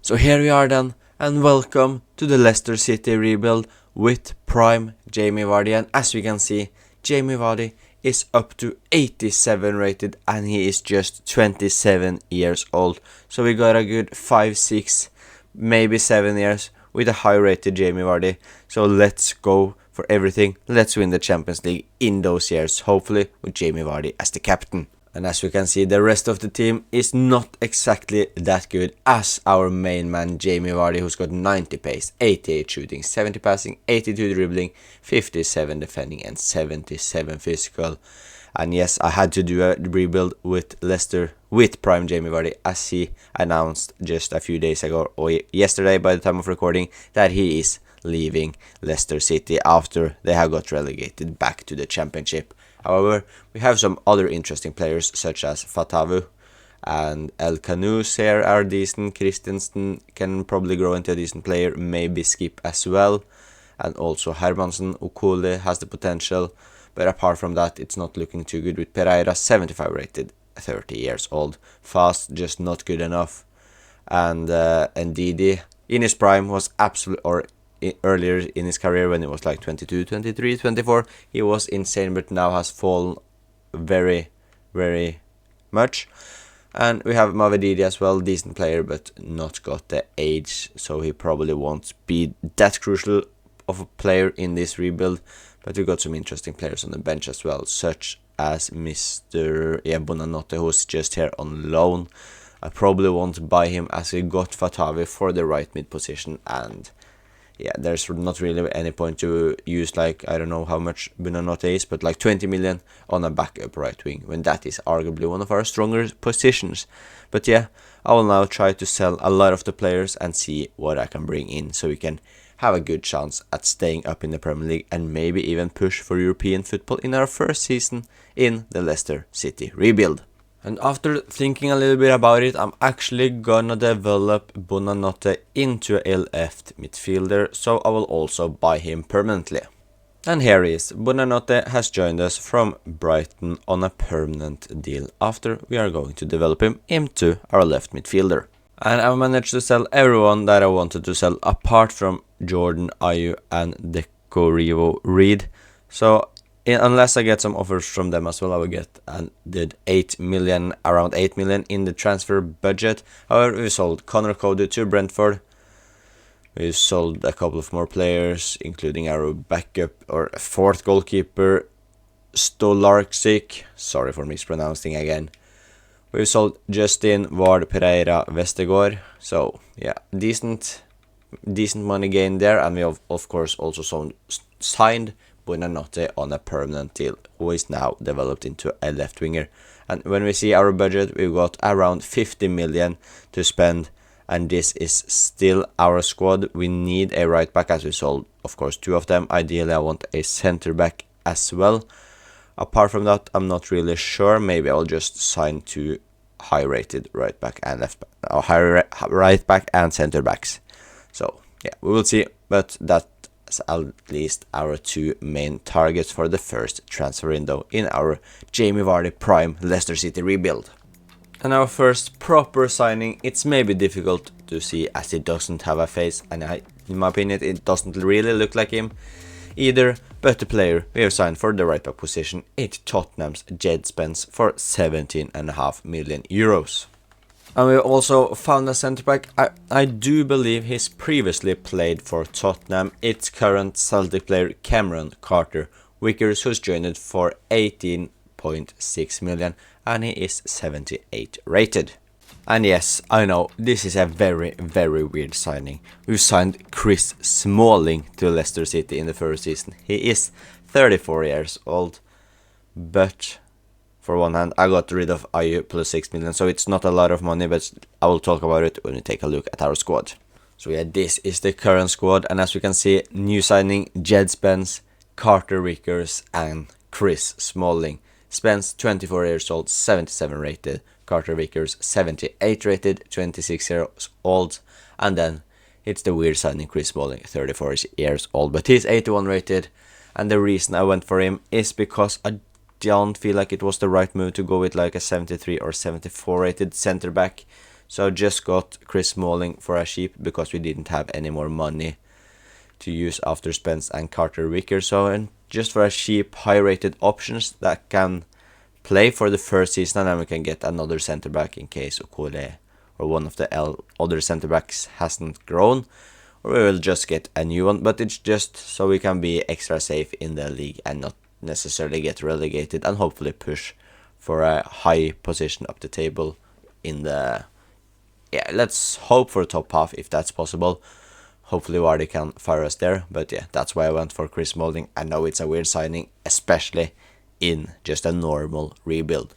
So here we are then, and welcome to the Leicester City rebuild with prime Jamie Vardy. And as we can see, Jamie Vardy is up to 87 rated and he is just 27 years old. So we got a good 5, 6, maybe 7 years with a high rated Jamie Vardy. So let's go for everything. Let's win the Champions League in those years, hopefully with Jamie Vardy as the captain. And as we can see, the rest of the team is not exactly that good as our main man Jamie Vardy, who's got 90 pace, 88 shooting, 70 passing, 82 dribbling, 57 defending and 77 physical. And yes, I had to do a rebuild with Leicester with prime Jamie Vardy, as he announced just a few days ago, or yesterday by the time of recording, that he is leaving Leicester City after they have got relegated back to the Championship. However, we have some other interesting players such as Fatavu and El Canous here are decent. Christensen can probably grow into a decent player, maybe Skip as well. And also Hermansen Okole has the potential. But apart from that, it's not looking too good with Pereira, 75 rated, 30 years old. Fast, just not good enough. And Ndidi in his prime was earlier in his career when it was like 22, 23, 24, he was insane, but now has fallen very, very much. And we have Mavedidi as well, decent player, but not got the age, so he probably won't be that crucial of a player in this rebuild. But we got some interesting players on the bench as well, such as Mr. Bonanotte, who's just here on loan. I probably won't buy him as we got Fatavi for the right mid position, and yeah, there's not really any point to use, like, I don't know how much Bonanotte is, but like 20 million on a backup right wing, when that is arguably one of our stronger positions. But yeah, I will now try to sell a lot of the players and see what I can bring in, so we can have a good chance at staying up in the Premier League and maybe even push for European football in our first season in the Leicester City rebuild. And after thinking a little bit about it, I'm actually gonna develop Bonanotte into a left midfielder, so I will also buy him permanently. And here he is. Bonanotte has joined us from Brighton on a permanent deal after we are going to develop him into our left midfielder. And I managed to sell everyone that I wanted to sell apart from Jordan Ayew and Deco Reed. So unless I get some offers from them as well, I will get around 8 million in the transfer budget. However, we sold Connor Cody to Brentford. We sold a couple of more players, including our backup or fourth goalkeeper, Stolarczyk. Sorry for mispronouncing again. We sold Justin, Ward, Pereira, Vestergaard. So yeah, decent money gained there, and we have of course also signed Bonanotte on a permanent deal, who is now developed into a left winger. And when we see our budget, we've got around 50 million to spend, and this is still our squad. We need a right back, as we sold of course 2 of them. Ideally I want a center back as well. Apart from that, I'm not really sure. Maybe I'll just sign 2 high rated right back and left back, or right back and center backs. So yeah, we will see, but that's at least our 2 main targets for the first transfer window in our Jamie Vardy prime Leicester City rebuild. And our first proper signing, it's maybe difficult to see as it doesn't have a face, and in my opinion it doesn't really look like him either, but the player we have signed for the right back position is Tottenham's Jed Spence for 17.5 million euros. And we also found a centre back. I do believe he's previously played for Tottenham. It's current Celtic player Cameron Carter-Vickers, who's joined it for 18.6 million, and he is 78 rated. And yes, I know, this is a very, very weird signing. We've signed Chris Smalling to Leicester City in the first season. He is 34 years old, but for one hand, I got rid of Ayew plus 6 million, so it's not a lot of money, but I will talk about it when we take a look at our squad. So yeah, this is the current squad, and as we can see, new signing Jed Spence, Carter-Vickers and Chris Smalling. Spence, 24 years old, 77 rated. Carter-Vickers, 78 rated, 26 years old. And then it's the weird signing Chris Smalling, 34 years old, but he's 81 rated. And the reason I went for him is because I don't feel like it was the right move to go with like a 73 or 74 rated center back. So just got Chris Smalling for a cheap because we didn't have any more money to use after Spence and Carter Vickers. So and just for a cheap, high-rated options that can play for the first season, and then we can get another centre back in case Okole or one of the other centre backs hasn't grown, or we will just get a new one. But it's just so we can be extra safe in the league and not necessarily get relegated, and hopefully push for a high position up the table in the let's hope for top half if that's possible. Hopefully Vardy can fire us there, but yeah, that's why I went for Chris Smalling. I know it's a weird signing, especially in just a normal rebuild.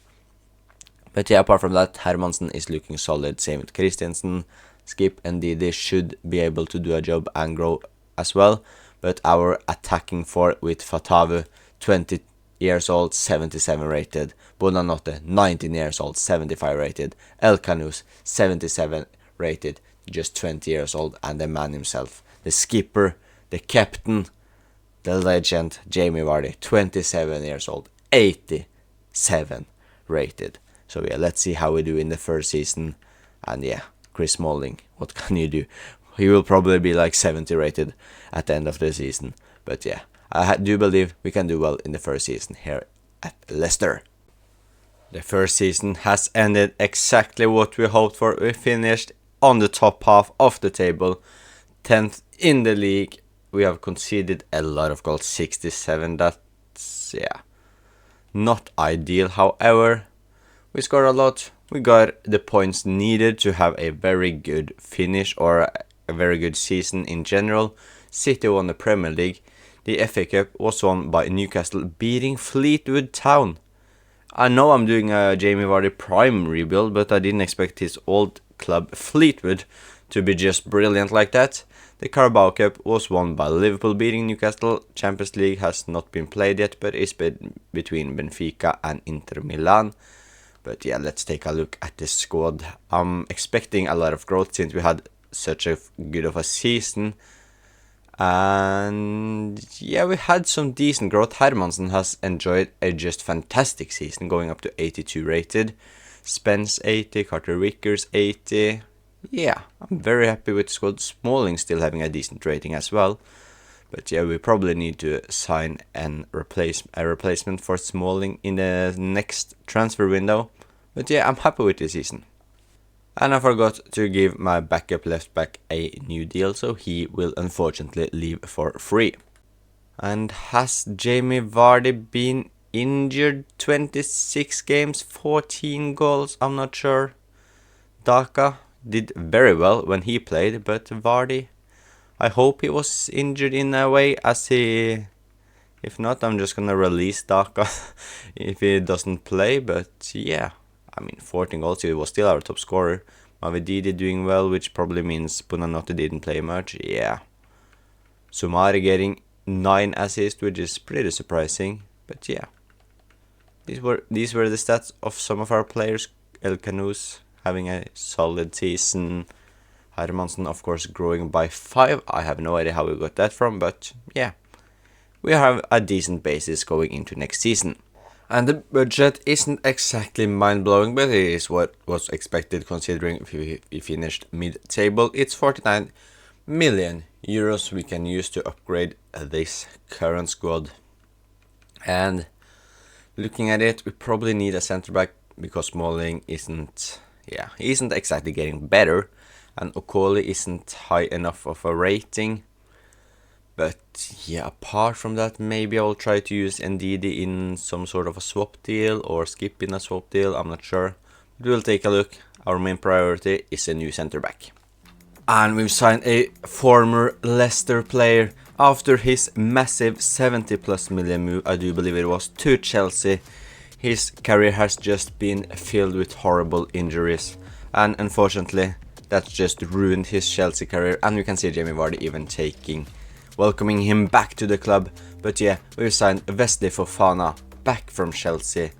But yeah, apart from that, Hermansen is looking solid, same with Christensen. Skip and Didi should be able to do a job and grow as well, but our attacking four with Fatavu, 20 years old, 77 rated, Bonanotte, 19 years old, 75 rated, El Canus, 77 rated, just 20 years old, and the man himself, the skipper, the captain, the legend, Jamie Vardy, 27 years old, 87 rated. So yeah, let's see how we do in the first season. And yeah, Chris Smalling, what can you do? He will probably be like 70 rated at the end of the season. But yeah, I do believe we can do well in the first season here at Leicester. The first season has ended exactly what we hoped for. We finished on the top half of the table, 10th in the league. We have conceded a lot of goals, 67. That's, yeah, not ideal. However, we scored a lot. We got the points needed to have a very good finish or a very good season in general. City won the Premier League. The FA Cup was won by Newcastle beating Fleetwood Town. I know I'm doing a Jamie Vardy Prime rebuild, but I didn't expect his old club Fleetwood to be just brilliant like that. The Carabao Cup was won by Liverpool beating Newcastle. Champions League has not been played yet, but is between Benfica and Inter Milan. But yeah, let's take a look at the squad. I'm expecting a lot of growth since we had such a good of a season. And yeah, we had some decent growth. Hermansen has enjoyed a just fantastic season, going up to 82 rated. Spence 80, Carter Vickers 80. Yeah, I'm very happy with the squad. Smalling still having a decent rating as well. But yeah, we probably need to sign a replacement for Smalling in the next transfer window. But yeah, I'm happy with this season. And I forgot to give my backup left back a new deal, so he will unfortunately leave for free. And has Jamie Vardy been injured? 26 games, 14 goals, I'm not sure. Daka did very well when he played, but Vardy, I hope he was injured in a way, as he... If not, I'm just gonna release Daka if he doesn't play, but yeah. I mean, 14 goals, he was still our top scorer. Mavididi doing well, which probably means Bonanotte didn't play much. Yeah. Sumari getting 9 assists, which is pretty surprising. But yeah. These were the stats of some of our players. El Canus having a solid season. Hermansen, of course, growing by 5. I have no idea how we got that from, but yeah. We have a decent basis going into next season. And the budget isn't exactly mind-blowing, but it is what was expected considering if we finished mid-table. It's 49 million euros we can use to upgrade this current squad. And looking at it, we probably need a centre-back because Smalling isn't exactly getting better. And Okole isn't high enough of a rating. But yeah, apart from that, maybe I will try to use Ndidi in some sort of a swap deal or Skip in a swap deal, I'm not sure. But we'll take a look. Our main priority is a new centre back. And we've signed a former Leicester player after his massive 70 plus million move, I do believe it was, to Chelsea. His career has just been filled with horrible injuries. And unfortunately, that's just ruined his Chelsea career. And we can see Jamie Vardy even welcoming him back to the club. But yeah, we've signed Wesley Fofana back from Chelsea.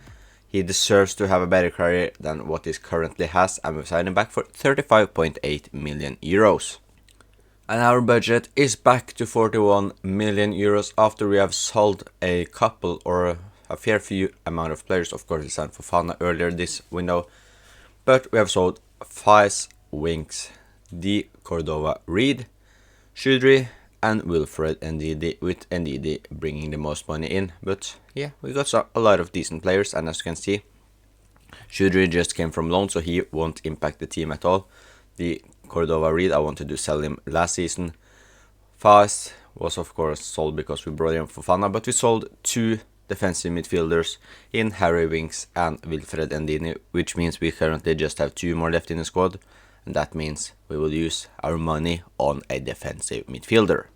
He deserves to have a better career than what he currently has, and we've signed him back for 35.8 million euros. And our budget is back to 41 million euros after we have sold a couple or a fair few amount of players. Of course, we signed Fofana earlier this window, but we have sold Faiz wings Di Cordova Reed, Shudri, and Wilfred Ndidi, with Ndidi bringing the most money in. But yeah, we got a lot of decent players, and as you can see, Shudri just came from loan, so he won't impact the team at all. The Cordova Reed, I wanted to sell him last season. Faiz was of course sold because we brought in Fofana, but we sold two defensive midfielders in Harry Winks and Wilfred Ndidi, which means we currently just have two more left in the squad, and that means we will use our money on a defensive midfielder.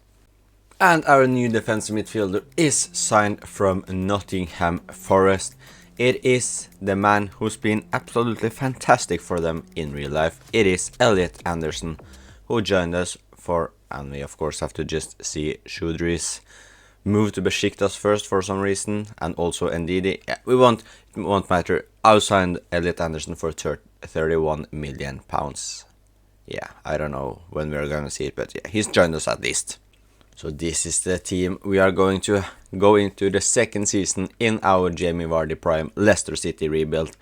And our new defensive midfielder is signed from Nottingham Forest. It is the man who's been absolutely fantastic for them in real life. It is Elliot Anderson, who joined us for, and we of course have to just see Shudri's move to Besiktas first for some reason, and also Ndidi. Yeah, it won't matter. I signed Elliot Anderson for £31 million. Yeah, I don't know when we're gonna see it, but yeah, he's joined us at least. So this is the team we are going to go into the second season in our Jamie Vardy Prime Leicester City rebuild.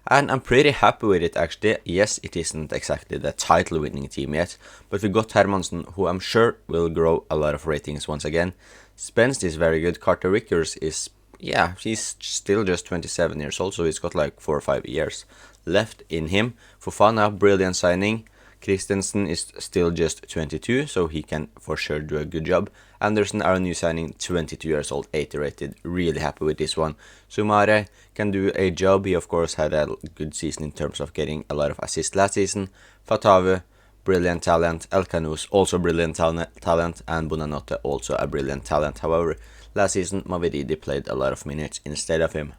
And I'm pretty happy with it actually. Yes, it isn't exactly the title winning team yet, but we got Hermansen, who I'm sure will grow a lot of ratings once again. Spence is very good. Carter Vickers is, yeah, he's still just 27 years old, so he's got like 4 or 5 years left in him. Fofana, brilliant signing. Christensen is still just 22, so he can for sure do a good job. Anderson, our new signing, 22 years old, 80 rated. Really happy with this one. Sumare can do a job. He of course had a good season in terms of getting a lot of assists last season. Fatavu, brilliant talent. Elkanous, also brilliant talent. And Bonanotte, also a brilliant talent. However, last season Mavididi played a lot of minutes instead of him.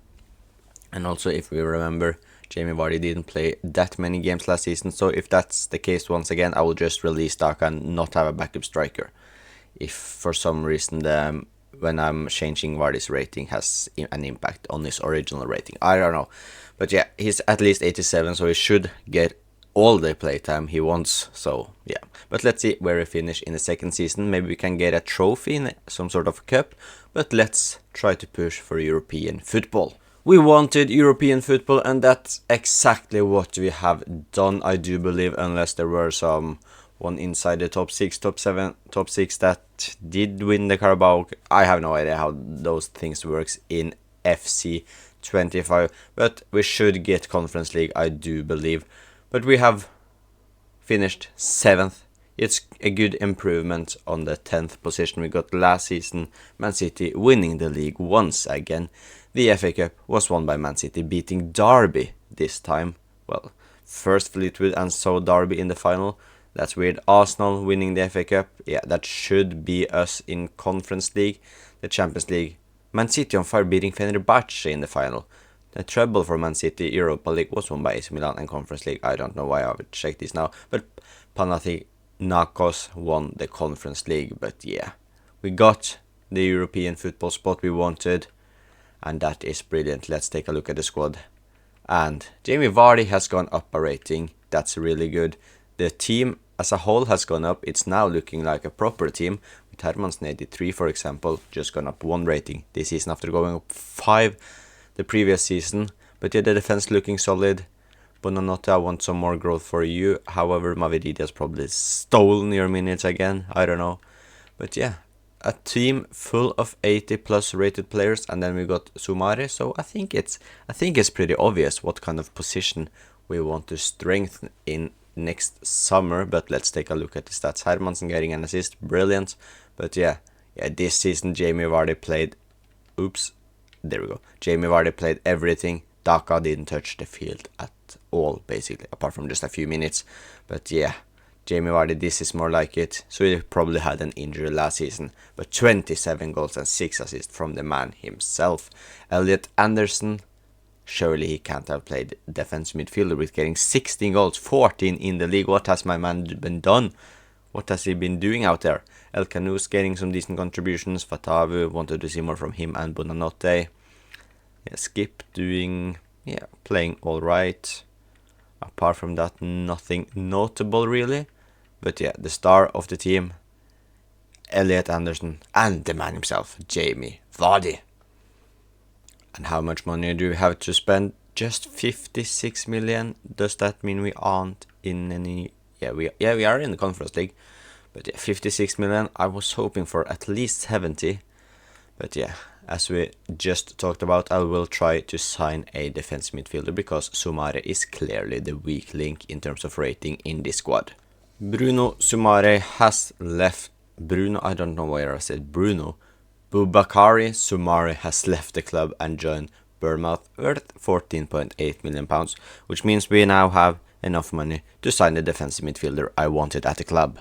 And also, if we remember, Jamie Vardy didn't play that many games last season, so if that's the case once again, I will just release Daka and not have a backup striker. If for some reason when I'm changing Vardy's rating has an impact on his original rating, I don't know. But yeah, he's at least 87, so he should get all the playtime he wants, so yeah. But let's see where we finish in the second season. Maybe we can get a trophy in some sort of cup, but let's try to push for European football. We wanted European football, and that's exactly what we have done, I do believe, unless there were one inside the top 6, top 7, top 6 that did win the Carabao. I have no idea how those things works in FC 25, but we should get Conference League, I do believe. But we have finished 7th. It's a good improvement on the 10th position we got last season. Man City winning the league once again. The FA Cup was won by Man City, beating Derby this time. Well, first Fleetwood and so Derby in the final. That's weird. Arsenal winning the FA Cup. Yeah, that should be us in Conference League. The Champions League. Man City on fire, beating Fenerbahce in the final. The treble for Man City Europa League was won by AC Milan, and Conference League, I don't know why I would check this now. But Panathinaikos won the Conference League. But yeah, we got the European football spot we wanted. And that is brilliant. Let's take a look at the squad. And Jamie Vardy has gone up a rating. That's really good. The team as a whole has gone up. It's now looking like a proper team. With Hermansen 83, for example, just gone up 1 rating this season after going up 5 the previous season. But yeah, the defense looking solid. Bonanotte, I want some more growth for you. However, Mavididi has probably stolen your minutes again. I don't know. But yeah, a team full of 80 plus rated players, and then we got Sumare, so I think it's pretty obvious what kind of position we want to strengthen in next summer. But let's take a look at the stats. Hermansen getting an assist, brilliant. But yeah, this season Jamie Vardy played Jamie Vardy played everything. Daka didn't touch the field at all, basically, apart from just a few minutes. But yeah, Jamie Vardy, this is more like it. So he probably had an injury last season, but 27 goals and 6 assists from the man himself. Elliot Anderson, surely he can't have played defensive midfielder with getting 16 goals, 14 in the league. What has my man been done? What has he been doing out there? Elkanous getting some decent contributions. Fatavu, wanted to see more from him, and Bonanotte. Yeah, Skip playing alright. Apart from that, nothing notable really. But yeah, the star of the team, Elliot Anderson, and the man himself, Jamie Vardy. And how much money do we have to spend Just 56 million. Does that mean we aren't in any? Yeah, we are in the Conference League. But yeah, 56 million. I was hoping for at least 70. But yeah, as we just talked about, I will try to sign a defensive midfielder because Soumare is clearly the weak link in terms of rating in this squad. Bruno Soumare has left. I don't know where I said Bruno. Boubakary Soumare has left the club and joined Bournemouth worth £14.8 million, which means we now have enough money to sign the defensive midfielder I wanted at the club.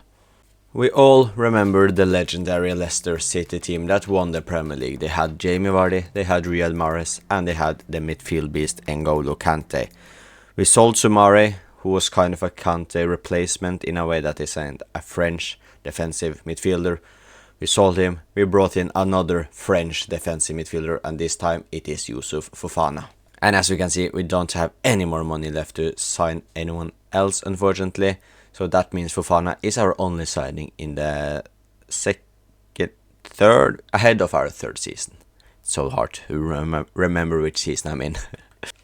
We all remember the legendary Leicester City team that won the Premier League. They had Jamie Vardy, they had Riyad Mahrez, and they had the midfield beast N'Golo Kante. We sold Soumare, who was kind of a Kante replacement in a way that they signed a French defensive midfielder. We sold him, we brought in another French defensive midfielder, and this time it is Youssouf Fofana. And as we can see, we don't have any more money left to sign anyone else, unfortunately. So that means Fofana is our only signing in the third, ahead of our third season. It's so hard to remember which season I'm in.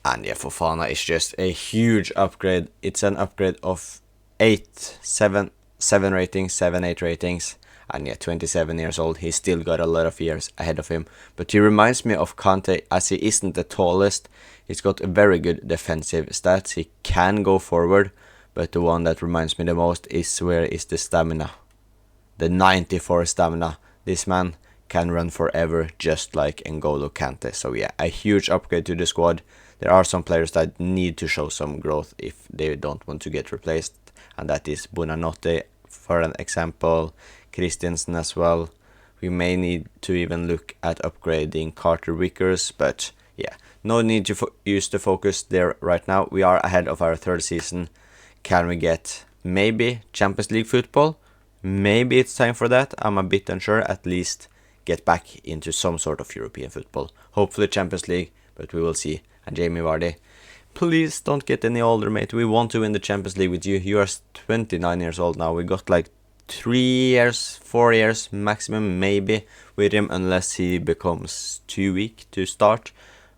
And yeah, Fofana is just a huge upgrade. It's an upgrade of 7 ratings, 8 ratings. And yeah, 27 years old, he's still got a lot of years ahead of him. But he reminds me of Kante, as he isn't the tallest. He's got a very good defensive stats. He can go forward. But the one that reminds me the most is where is the stamina. The 94 stamina. This man can run forever just like N'Golo Kante. So yeah, a huge upgrade to the squad. There are some players that need to show some growth if they don't want to get replaced. And that is Buonanotte, for an example. Christensen as well. We may need to even look at upgrading Carter Vickers. But yeah, no need to use the focus there right now. We are ahead of our third season. Can we get maybe Champions League football? Maybe it's time for that. I'm a bit unsure. At least get back into some sort of European football. Hopefully Champions League, but we will see. And Jamie Vardy, please don't get any older, mate. We want to win the Champions League with you. You are 29 years old now. We got like 3 years, 4 years maximum maybe with him, unless he becomes too weak to start.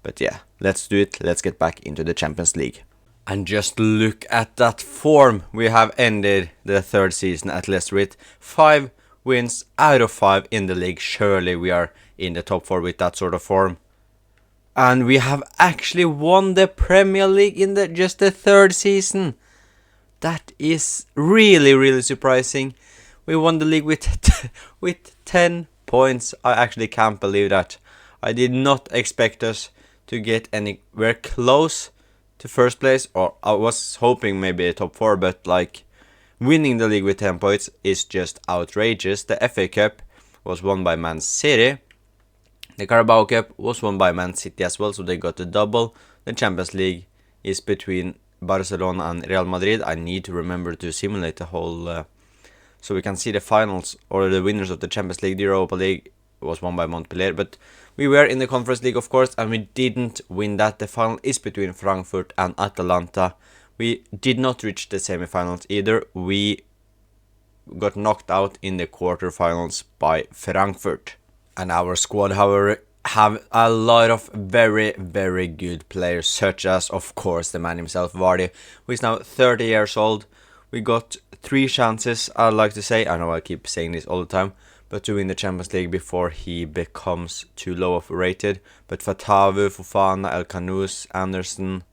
But yeah, let's do it. Let's get back into the Champions League. And just look at that form. We have ended the third season at Leicester with 5 wins out of 5 in the league. Surely we are in the top 4 with that sort of form. And we have actually won the Premier League in just the third season. That is really, really surprising. We won the league with 10 points. I actually can't believe that. I did not expect us to get anywhere close to first place, or I was hoping maybe a top 4, but like winning the league with 10 points is just outrageous. The FA Cup was won by Man City. The Carabao Cup was won by Man City as well, so they got a double. The Champions League is between Barcelona and Real Madrid. I need to remember to simulate the whole so we can see the finals or the winners of the Champions League. The Europa League was won by Montpellier, but we were in the Conference League, of course, and we didn't win that. The final is between Frankfurt and Atalanta. We did not reach the semi-finals either. We got knocked out in the quarterfinals by Frankfurt. And our squad, however, have a lot of very, very good players, such as, of course, the man himself, Vardy, who is now 30 years old. We got 3 chances, I'd like to say. I know I keep saying this all the time, but to win the Champions League before he becomes too low of rated. But Fatavu, Fofana, El Kanous, Anderson,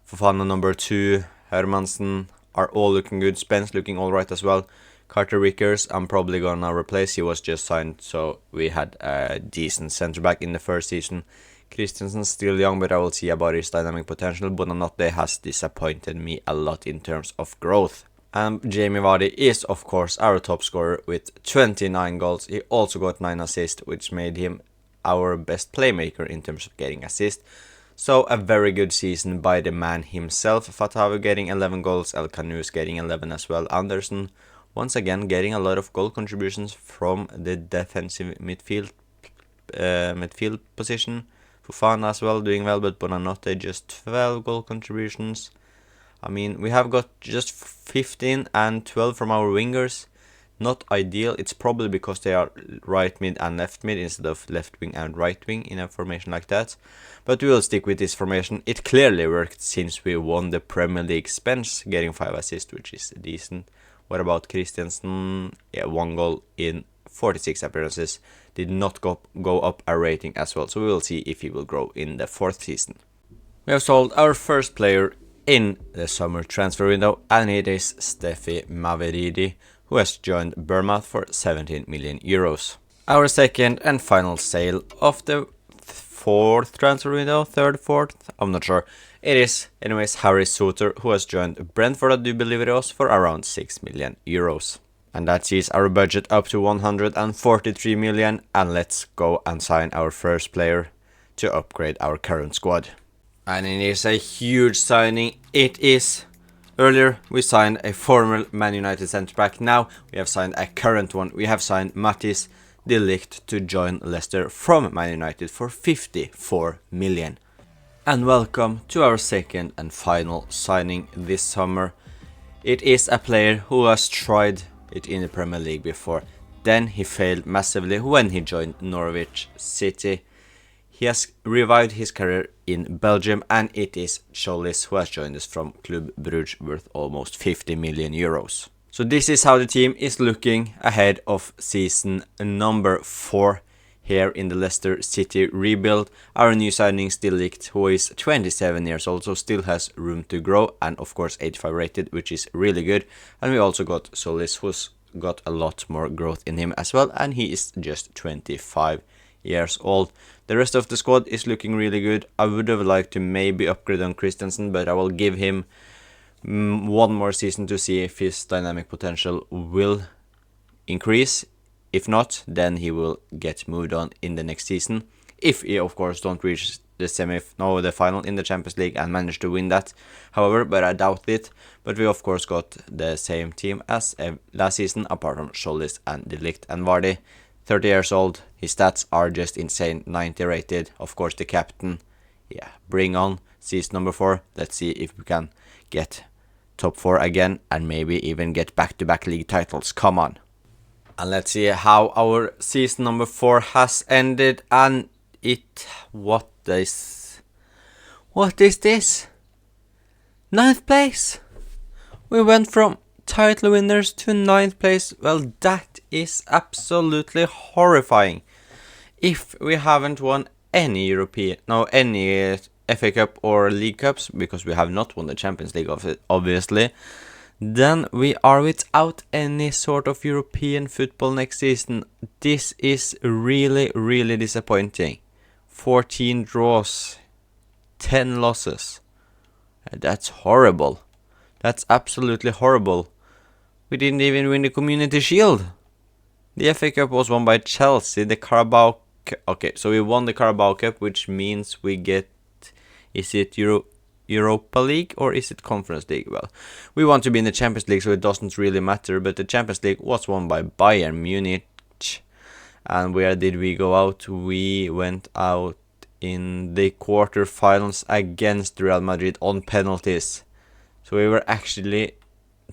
Fofana number 2, Hermansen are all looking good. Spence looking alright as well. Carter Vickers, I'm probably gonna replace. He was just signed, so we had a decent centre back in the first season. Christensen still young, but I will see about his dynamic potential. Buonanotte has disappointed me a lot in terms of growth. And Jamie Vardy is, of course, our top scorer with 29 goals. He also got 9 assists, which made him our best playmaker in terms of getting assists. So a very good season by the man himself. Fatavu getting 11 goals, El Kanous getting 11 as well. Anderson once again getting a lot of goal contributions from the defensive midfield position. Fofana as well doing well, but Buonanotte just 12 goal contributions. I mean, we have got just 15 and 12 from our wingers. not ideal. It's probably because they are right mid and left mid instead of left wing and right wing in a formation like that. But we will stick with this formation. It clearly worked since we won the Premier League. Spence getting 5 assists, which is decent. What about Christensen? Yeah, 1 goal in 46 appearances. Did not go up a rating as well. So we will see if he will grow in the 4th season. We have sold our first player in the summer transfer window, and it is Jamie Vardy, who has joined Bournemouth for 17 million euros. Our second and final sale of the 4th transfer window, 3rd, 4th, I'm not sure. It is, anyways, Harry Souttar, who has joined Brentford, I do believe it was, for around 6 million euros. And that sees our budget up to 143 million, and let's go and sign our first player to upgrade our current squad. And it is a huge signing. It is. Earlier we signed a former Man United centre back. Now we have signed a current one. We have signed Matthijs de Ligt to join Leicester from Man United for 54 million. And welcome to our second and final signing this summer. It is a player who has tried it in the Premier League before. Then he failed massively when he joined Norwich City. He has revived his career in Belgium, and it is Scholes who has joined us from Club Brugge, worth almost 50 million euros. So this is how the team is looking ahead of season number 4 here in the Leicester City rebuild. Our new signing De Ligt, who is 27 years old, so still has room to grow, and of course 85 rated, which is really good. And we also got Solis, who's got a lot more growth in him as well, and he is just 25 years old. The rest of the squad is looking really good. I would have liked to maybe upgrade on Christensen, but I will give him 1 more season to see if his dynamic potential will increase. If not, then he will get moved on in the next season. If he, of course, don't reach the final in the Champions League and manage to win that. However, but I doubt it. But we, of course, got the same team as last season, apart from Scholes and De Ligt and Vardy. 30 years old, his stats are just insane, 90 rated, of course the captain. Yeah, bring on season number 4, let's see if we can get top 4 again and maybe even get back-to-back league titles, come on. And let's see how our season number 4 has ended, and what is this? 9th place! We went from title winners to 9th place. Well, that is absolutely horrifying. If we haven't won any FA Cup or League Cups, because we have not won the Champions League of it, obviously, then we are without any sort of European football next season. This is really, really disappointing. 14 draws, 10 losses. That's horrible. That's absolutely horrible. We didn't even win the Community Shield. The FA Cup was won by Chelsea. The Carabao... Okay, so we won the Carabao Cup, which means we get... Is it Europa League or is it Conference League? Well, we want to be in the Champions League, so it doesn't really matter. But the Champions League was won by Bayern Munich. And where did we go out? We went out in the quarterfinals against Real Madrid on penalties. So we were actually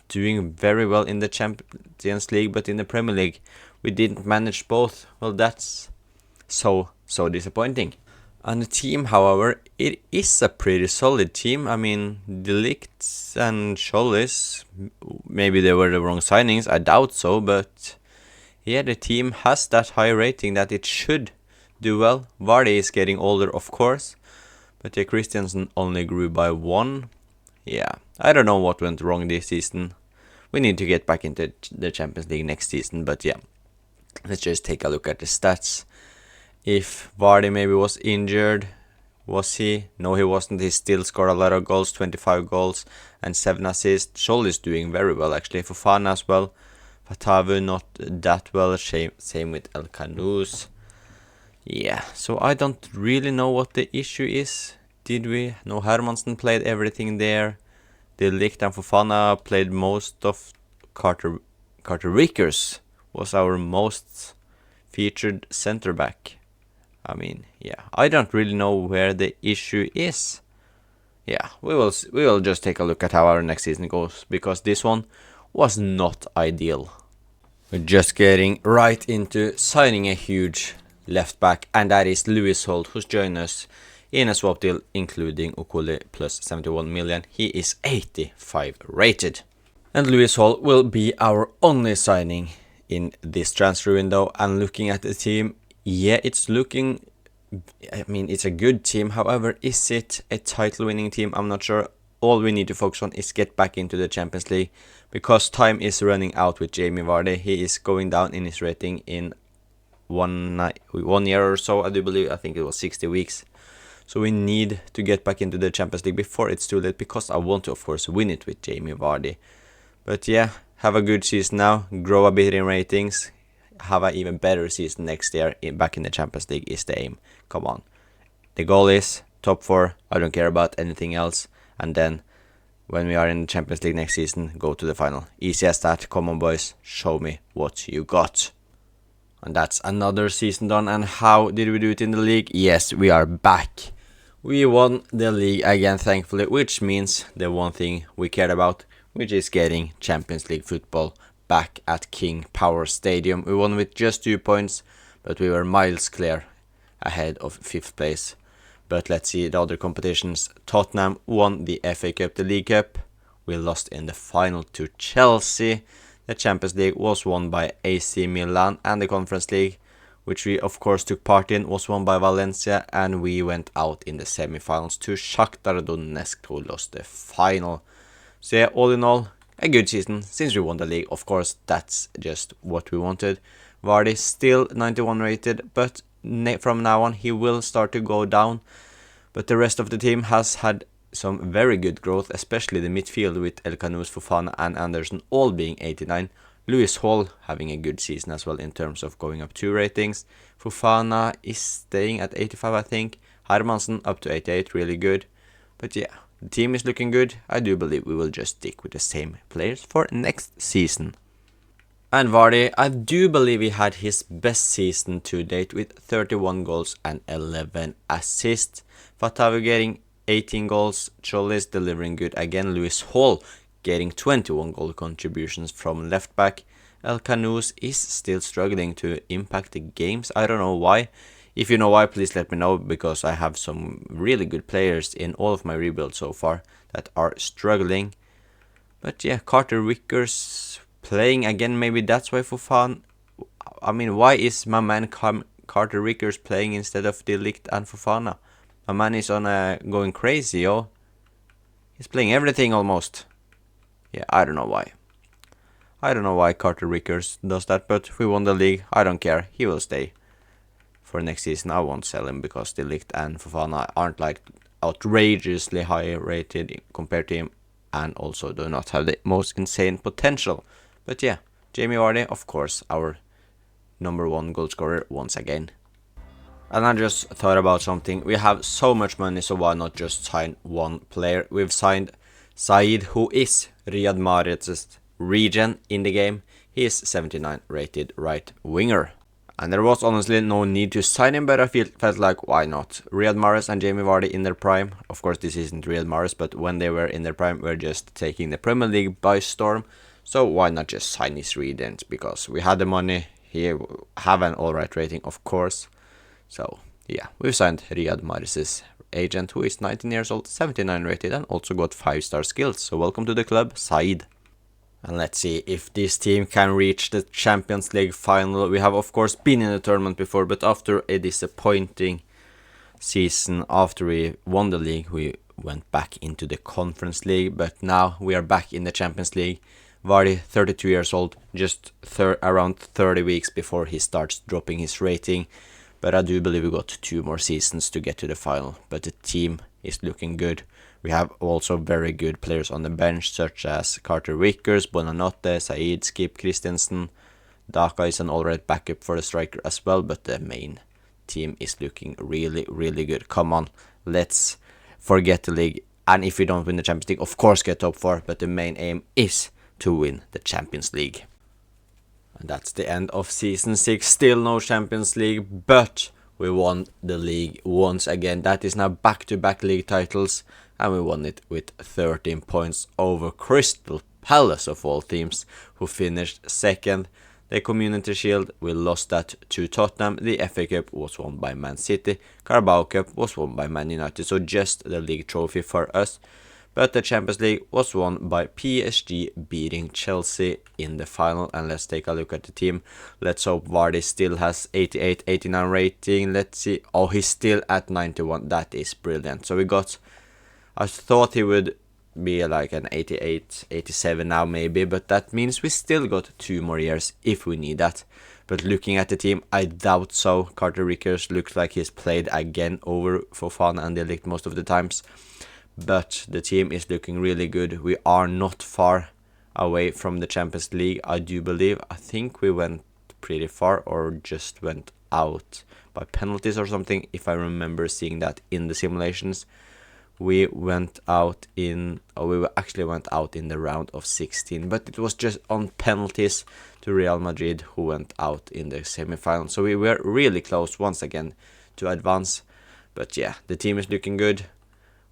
doing very well in the Champions League, but in the Premier League we didn't manage both. Well, that's so disappointing. And the team, however, it is a pretty solid team. I mean, De Ligt and Scholes, maybe they were the wrong signings, I doubt so, but yeah, the team has that high rating that it should do well. Vardy is getting older, of course, but the Christensen only grew by 1. Yeah, I don't know what went wrong this season. We need to get back into the Champions League next season, but yeah. Let's just take a look at the stats. If Vardy maybe was injured, was he? No, he wasn't. He still scored a lot of goals, 25 goals and 7 assists. Scholl is doing very well, actually. Fofana as well. Fatavu not that well. Same with El Canoes. Yeah, so I don't really know what the issue is. Did we? No, Hermansen played everything there. De Ligt and Fofana played most of Carter Vickers was our most featured center back. I mean, yeah, I don't really know where the issue is. Yeah, we will just take a look at how our next season goes, because this one was not ideal. We're just getting right into signing a huge left back, and that is Lewis Holt, who's joined us in a swap deal including Okoli plus 71 million. He is 85 rated. And Lewis Holt will be our only signing in this transfer window. And looking at the team, yeah, it's looking, it's a good team. However, is it a title winning team? I'm not sure. All we need to focus on is get back into the Champions League, because time is running out with Jamie Vardy. He is going down in his rating in 1 year or so, I do believe. I think it was 60 weeks. So we need to get back into the Champions League before it's too late, because I want to, of course, win it with Jamie Vardy. But yeah, have a good season now, grow a bit in ratings, have an even better season next year back in the Champions League is the aim. Come on. The goal is top 4, I don't care about anything else. And then when we are in the Champions League next season, go to the final. Easy as that. Come on, boys, show me what you got. And that's another season done. And how did we do it in the league? Yes, we are back. We won the league again, thankfully, which means the one thing we cared about, which is getting Champions League football back at King Power Stadium. We won with just 2 points, but we were miles clear ahead of 5th place. But let's see the other competitions. Tottenham won the FA Cup, the League Cup. We lost in the final to Chelsea. The Champions League was won by AC Milan, and the Conference League, which we of course took part in, was won by Valencia, and we went out in the semi-finals to Shakhtar Donetsk, who lost the final. So yeah, all in all, a good season since we won the league. Of course, that's just what we wanted. Vardy still 91 rated, but from now on he will start to go down. But the rest of the team has had some very good growth, especially the midfield with El Khanous, Fofana and Anderson all being 89. Lewis Hall having a good season as well in terms of going up 2 ratings. Fofana is staying at 85, I think. Hermansen up to 88, really good. But yeah, the team is looking good. I do believe we will just stick with the same players for next season. And Vardy, I do believe he had his best season to date with 31 goals and 11 assists. Fatavu getting 18 goals, Cholis delivering good again, Lewis Hall getting 21 goal contributions from left back. El Khanous is still struggling to impact the games, I don't know why. If you know why, please let me know, because I have some really good players in all of my rebuilds so far that are struggling. But yeah, Carter Vickers playing again, maybe that's why Fofana. Why is my man Carter Vickers playing instead of De Ligt and Fofana? My man is on going crazy, yo. He's playing everything almost. Yeah, I don't know why. I don't know why Carter Vickers does that, but we won the league. I don't care. He will stay for next season. I won't sell him because De Ligt and Fofana aren't like outrageously high rated compared to him, and also do not have the most insane potential. But yeah, Jamie Vardy, of course, our number 1 goal scorer once again. And I just thought about something. We have so much money, so why not just sign one player? We've signed Said, who is Riyad Mahrez's regen in the game. He is 79 rated right winger. And there was honestly no need to sign him, but I felt like, why not? Riyad Mahrez and Jamie Vardy in their prime. Of course, this isn't Riyad Mahrez, but when they were in their prime, we're just taking the Premier League by storm. So why not just sign his regent? Because we had the money. He have an alright rating, of course. So yeah, we've signed Riyad Mahrez's agent, who is 19 years old, 79 rated, and also got 5-star skills. So welcome to the club, Said. And let's see if this team can reach the Champions League final. We have of course been in the tournament before, but after a disappointing season after we won the league, we went back into the Conference League. But now we are back in the Champions League. Vardy, 32 years old, just around 30 weeks before he starts dropping his rating. But I do believe we got 2 more seasons to get to the final. But the team is looking good. We have also very good players on the bench, such as Carter Vickers, Bonanotte, Said, Skip, Christensen. Daka is an alright backup for the striker as well, but the main team is looking really, really good. Come on, let's forget the league. And if we don't win the Champions League, of course get top 4, but the main aim is to win the Champions League. And that's the end of Season 6. Still no Champions League, but we won the league once again. That is now back-to-back league titles, and we won it with 13 points over Crystal Palace of all teams, who finished second. The Community Shield, we lost that to Tottenham. The FA Cup was won by Man City. Carabao Cup was won by Man United, so just the league trophy for us. But the Champions League was won by PSG beating Chelsea in the final. And let's take a look at the team. Let's hope Vardy still has 88, 89 rating. Let's see. Oh, he's still at 91. That is brilliant. So I thought he would be like an 88, 87 now maybe, but that means we still got 2 more years if we need that. But looking at the team, I doubt so. Carter Vickers looks like he's played again over Fofana and De Ligt most of the times. But the team is looking really good. We are not far away from the Champions League, I do believe. I think we went pretty far or just went out by penalties or something, if I remember seeing that in the simulations. We actually went out in the round of 16, but it was just on penalties to Real Madrid, who went out in the semi-final. So we were really close once again to advance. But yeah, the team is looking good.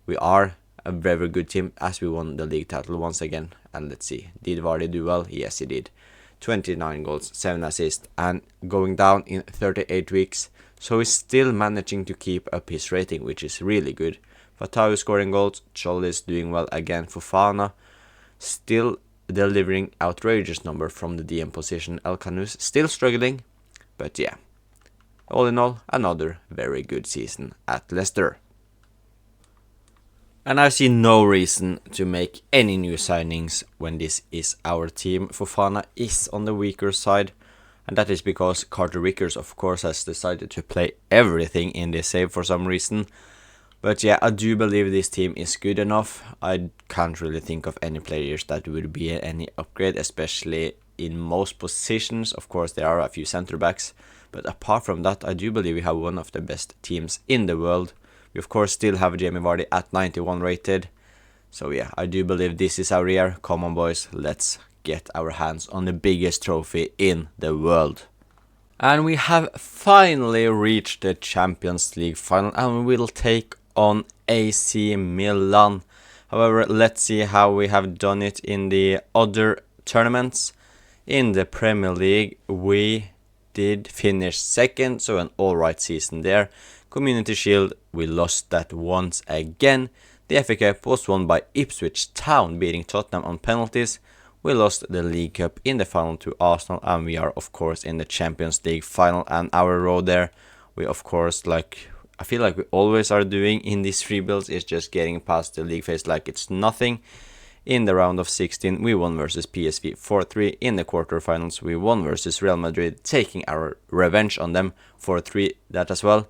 We are a very good team as we won the league title once again. And let's see, did Vardy do well? Yes, he did. 29 goals, 7 assists, and going down in 38 weeks. So he's still managing to keep up his rating, which is really good. Fatawu scoring goals, Cholis doing well again. Fofana still delivering outrageous number from the DM position. El Kanous still struggling, but yeah, all in all, another very good season at Leicester. And I see no reason to make any new signings when this is our team. Fofana is on the weaker side, and that is because Carter Vickers, of course, has decided to play everything in this save for some reason. But yeah, I do believe this team is good enough. I can't really think of any players that would be any upgrade, especially in most positions. Of course, there are a few centre backs, but apart from that, I do believe we have one of the best teams in the world. We of course still have Jamie Vardy at 91 rated. So yeah, I do believe this is our year. Come on boys, let's get our hands on the biggest trophy in the world. And we have finally reached the Champions League final, and we will take on AC Milan. However, let's see how we have done it in the other tournaments. In the Premier League, we did finish second, so an alright season there. Community Shield, we lost that once again. The FA Cup was won by Ipswich Town, beating Tottenham on penalties. We lost the League Cup in the final to Arsenal, and we are of course in the Champions League final. And our road there, we of course, I feel like we always are doing in these rebuilds, is just getting past the league phase like it's nothing. In the round of 16, we won versus PSV 4-3. In the quarterfinals, we won versus Real Madrid, taking our revenge on them 4-3 that as well.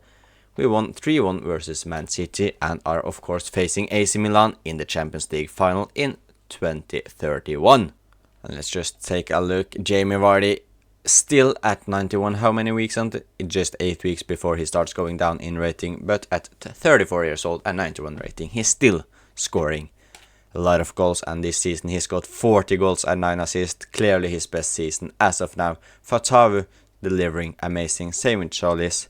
We won 3-1 versus Man City and are of course facing AC Milan in the Champions League final in 2031. And let's just take a look. Jamie Vardy still at 91. How many weeks until? Just 8 weeks before he starts going down in rating. But at 34 years old and 91 rating, he's still scoring a lot of goals. And this season he's got 40 goals and 9 assists. Clearly his best season as of now. Fatawu delivering amazing. Same with Cholis.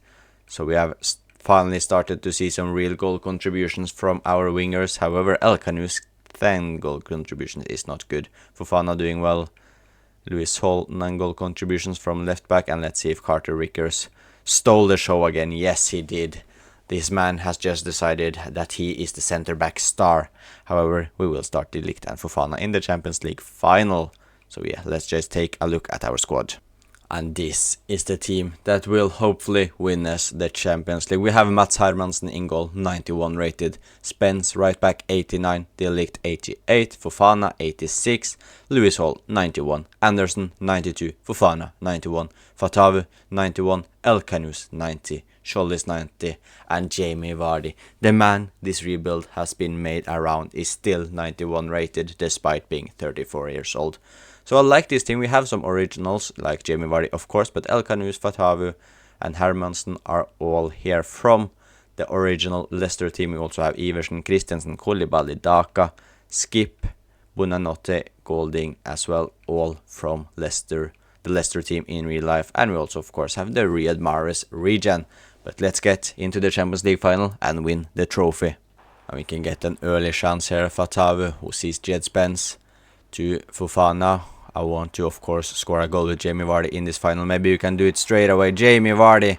So we have finally started to see some real goal contributions from our wingers. However, El Kanous' 10 goal contribution is not good. Fofana doing well. Lewis Hall, 9 goal contributions from left back. And let's see if Carter Vickers stole the show again. Yes, he did. This man has just decided that he is the centre back star. However, we will start De Ligt and Fofana in the Champions League final. So yeah, let's just take a look at our squad. And this is the team that will hopefully win us the Champions League. We have Mats Hermansen in goal, 91 rated. Spence, right back, 89. De Ligt, 88. Fofana, 86. Lewis Hall, 91. Anderson, 92. Fofana, 91. Fatawu, 91. El Kanous, 90. Cholis, 90. And Jamie Vardy, the man this rebuild has been made around, is still 91 rated despite being 34 years old. So I like this team. We have some originals like Jamie Vardy, of course, but El Kanous, Fatawu and Hermansen are all here from the original Leicester team. We also have Iversen, Christensen, Koulibaly, Daka, Skip, Buonanotte, Golding as well, all from Leicester, the Leicester team in real life. And we also, of course, have the Riyad Mahrez regen. But let's get into the Champions League final and win the trophy. And we can get an early chance here. Fatawu, who sees Jed Spence, to Fofana. I want to, of course, score a goal with Jamie Vardy in this final. Maybe you can do it straight away. Jamie Vardy,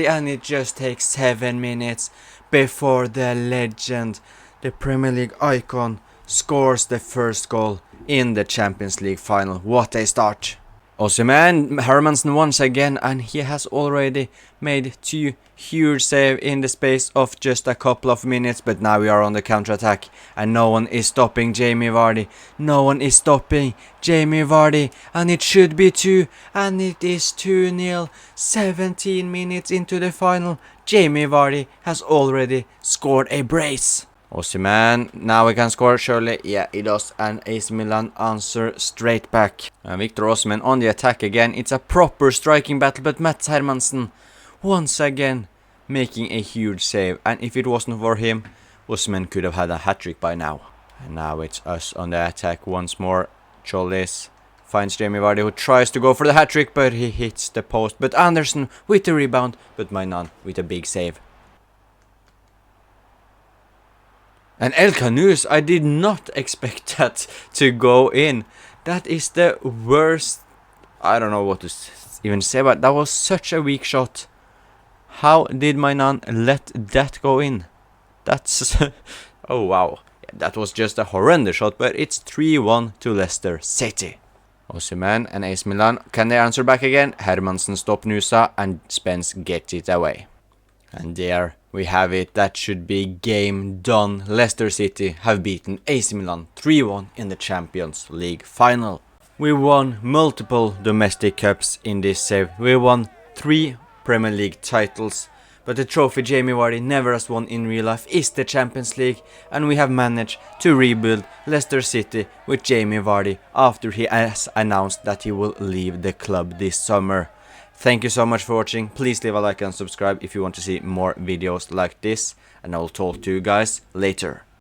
and it just takes 7 minutes before the legend, the Premier League icon, scores the first goal in the Champions League final. What a start! Osimhen, Hermansen once again, and he has already made 2 huge saves in the space of just a couple of minutes, but now we are on the counter-attack and no one is stopping Jamie Vardy. No one is stopping Jamie Vardy, and it should be 2, and it is 2-0. 17 minutes into the final, Jamie Vardy has already scored a brace. Osimhen, now we can score surely. Yeah, he does, and AC Milan answer straight back. Victor Osimhen on the attack again. It's a proper striking battle, but Mats Hermansen once again making a huge save. And if it wasn't for him, Osimhen could have had a hat-trick by now. And now it's us on the attack once more. Cholis finds Jamie Vardy, who tries to go for the hat-trick, but he hits the post. But Anderson with the rebound, but Mainan with a big save. And El Canus, I did not expect that to go in. That is the worst. I don't know what to even say, but that was such a weak shot. How did Mainan let that go in? That's... oh wow. Yeah, that was just a horrendous shot, but it's 3-1 to Leicester City. Osimhen and AC Milan, can they answer back again? Hermansen stop Nusa and Spence gets it away. And there we have it. That should be game done. Leicester City have beaten AC Milan 3-1 in the Champions League final. We won multiple domestic cups in this save. We won 3 Premier League titles. But the trophy Jamie Vardy never has won in real life is the Champions League. And we have managed to rebuild Leicester City with Jamie Vardy after he has announced that he will leave the club this summer. Thank you so much for watching. Please leave a like and subscribe if you want to see more videos like this. And I will talk to you guys later.